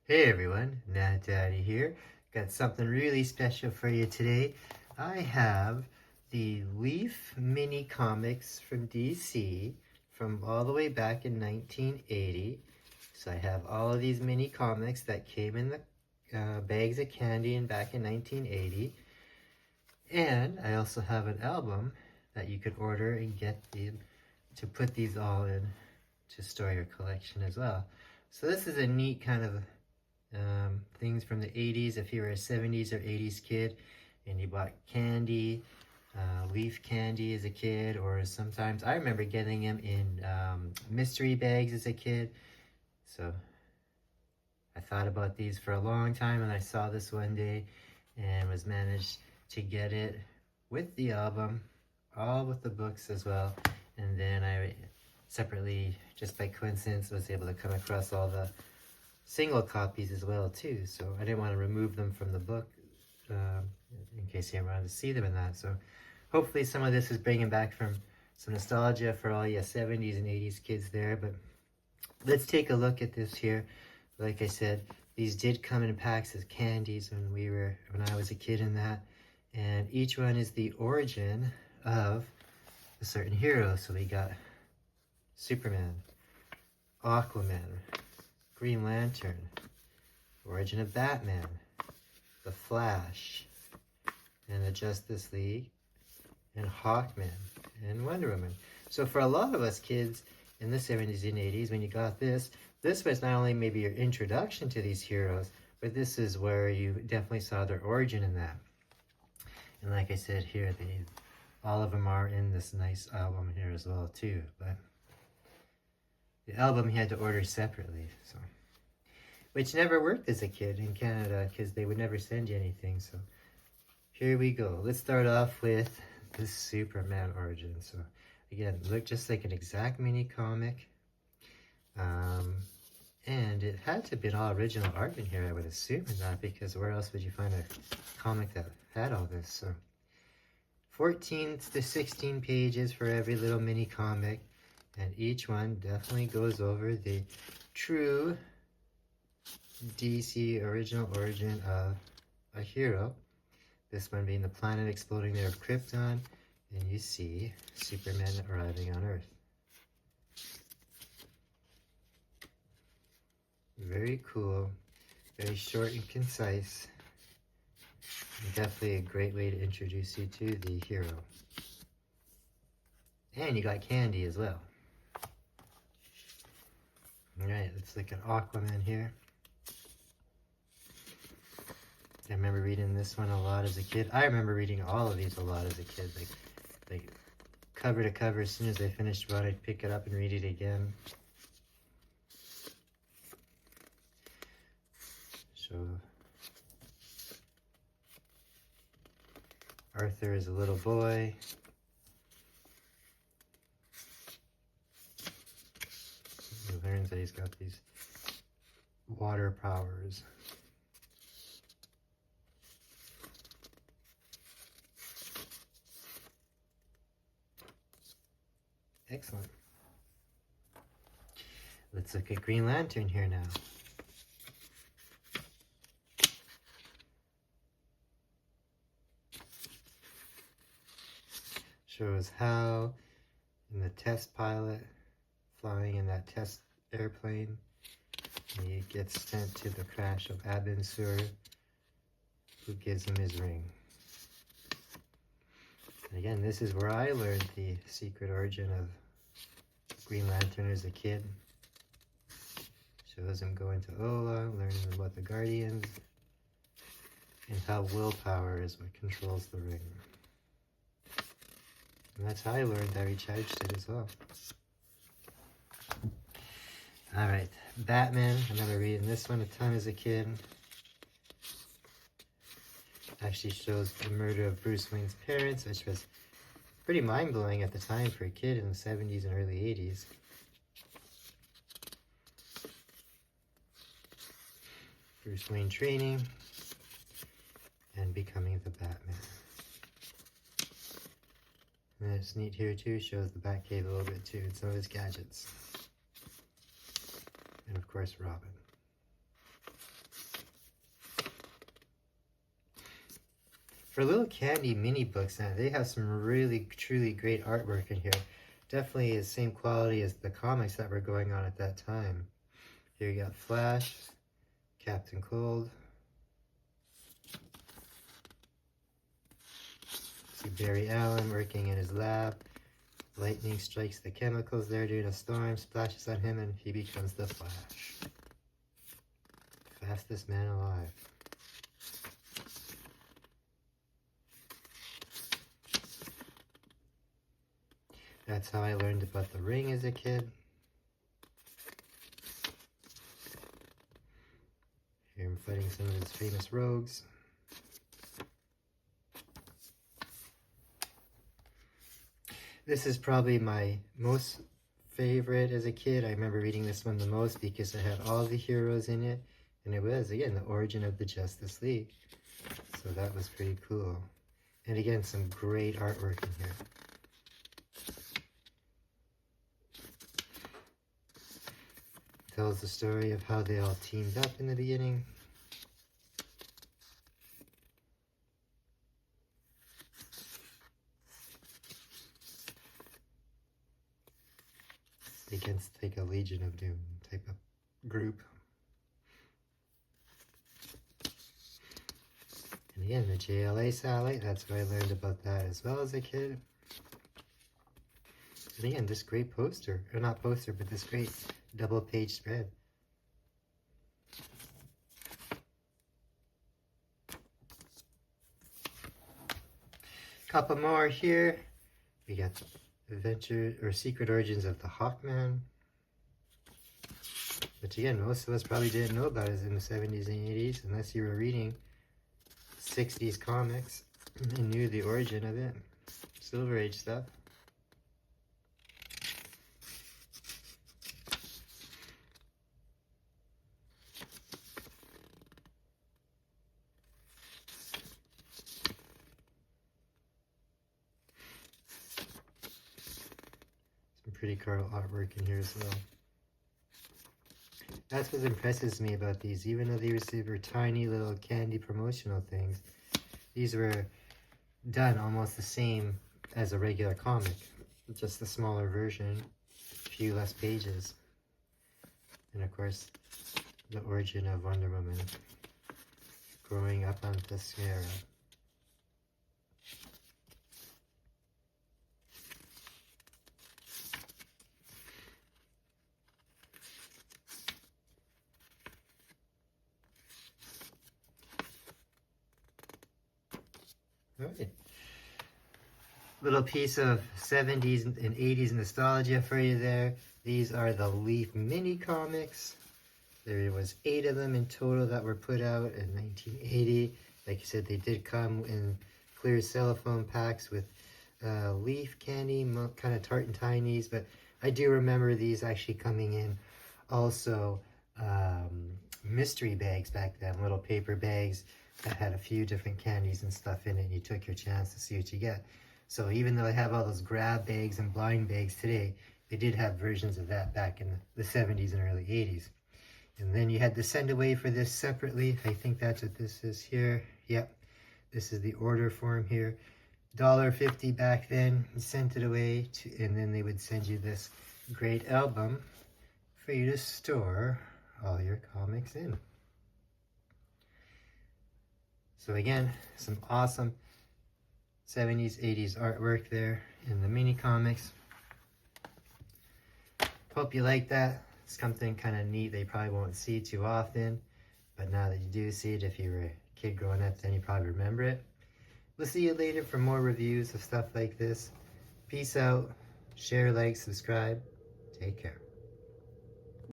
Hey everyone, Nat Daddy here. Got something really special for you today. I have the Leaf mini comics from DC from all the way back in 1980. So I have all of these mini comics that came in the bags of candy back in 1980. And I also have an album that you could order and get to put these all in to store your collection as well. So this is a neat kind of things from the 80s. If you were a 70s or 80s kid and you bought candy, leaf candy as a kid, or sometimes I remember getting them in mystery bags as a kid. So I thought about these for a long time, and I saw this one day and was managed to get it with the album, all with the books as well. And then I separately, just by coincidence, was able to come across all the single copies as well too, so I didn't want to remove them from the book in case you ever wanted to see them in that. So hopefully some of this is bringing back from some nostalgia for all you 70s and 80s kids there. But let's take a look at this here. Like I said, these did come in packs as candies when I was a kid in that, and each one is the origin of a certain hero. So we got Superman, Aquaman, Green Lantern, origin of Batman, the Flash, and the Justice League, and Hawkman, and Wonder Woman. So for a lot of us kids in the 70s and 80s, when you got this was not only maybe your introduction to these heroes, but this is where you definitely saw their origin in that. And like I said here, all of them are in this nice album here as well too. But the album you had to order separately, so which never worked as a kid in Canada because they would never send you anything. So here we go. Let's start off with the Superman origin. So again, look just like an exact mini comic. And it had to have been all original art in here, I would assume, in that, because where else would you find a comic that had all this? So 14 to 16 pages for every little mini comic, and each one definitely goes over the true DC original origin of a hero. This one being the planet exploding there of Krypton, and you see Superman arriving on Earth. Very cool, very short and concise, and definitely a great way to introduce you to the hero. And you got candy as well. Alright, let's look at Aquaman here. I remember reading this one a lot as a kid. I remember reading all of these a lot as a kid. Like cover to cover, as soon as I finished one, I'd pick it up and read it again. So Arthur is a little boy. He learns that he's got these water powers. Excellent. Let's look at Green Lantern here now. Shows how in the test pilot flying in that test airplane, he gets sent to the crash of Abin Sur, who gives him his ring. And again, this is where I learned the secret origin of Green Lantern as a kid. Shows him going to Ola, learning about the Guardians, and how willpower is what controls the ring. And that's how I learned I recharged it as well. Alright, Batman. I remember reading this one a ton as a kid. Actually shows the murder of Bruce Wayne's parents, which was pretty mind-blowing at the time for a kid in the 70s and early 80s. Bruce Wayne training and becoming the Batman. And it's neat here too, shows the Batcave a little bit too, and some of his gadgets. And of course, Robin. For little candy mini books now, they have some really, truly great artwork in here. Definitely the same quality as the comics that were going on at that time. Here you got Flash, Captain Cold. See Barry Allen working in his lab. Lightning strikes the chemicals there during a storm, splashes on him, and he becomes the Flash. Fastest man alive. That's how I learned about the ring as a kid. Here I'm fighting some of his famous rogues. This is probably my most favorite as a kid. I remember reading this one the most because it had all the heroes in it. And it was, again, the origin of the Justice League. So that was pretty cool. And again, some great artwork in here. Tells the story of how they all teamed up in the beginning. Against like a Legion of Doom type of group. And again, the JLA satellite, that's where I learned about that as well as a kid. And again, this great poster, or not poster, but this great double page spread. Couple more here. We got Adventure or Secret Origins of the Hawkman, which again, most of us probably didn't know about it in the 70s and 80s, unless you were reading 60s comics and knew the origin of it. Silver Age stuff. Pretty cool artwork in here as well. That's what impresses me about these. Even though they were tiny little candy promotional things, these were done almost the same as a regular comic, just a smaller version, a few less pages. And of course, the origin of Wonder Woman growing up on Themyscira. Alright. Little piece of 70s and 80s nostalgia for you there. These are the Leaf mini comics. There was 8 of them in total that were put out in 1980. Like I said, they did come in clear cellophane packs with Leaf candy, kind of Tart N Tangies, but I do remember these actually coming in also mystery bags back then, little paper bags that had a few different candies and stuff in it, and you took your chance to see what you get. So even though they have all those grab bags and blind bags today, they did have versions of that back in the 70s and early 80s. And then you had to send away for this separately. I think that's what this is here. Yep, this is the order form here. $1.50 back then. You sent it away, and then they would send you this great album for you to store all your comics in. So again, some awesome 70s, 80s artwork there in the mini comics. Hope you like that. It's something kind of neat they probably won't see too often, but now that you do see it, if you were a kid growing up, then you probably remember it. We'll see you later for more reviews of stuff like this. Peace out. Share, like, subscribe. Take care.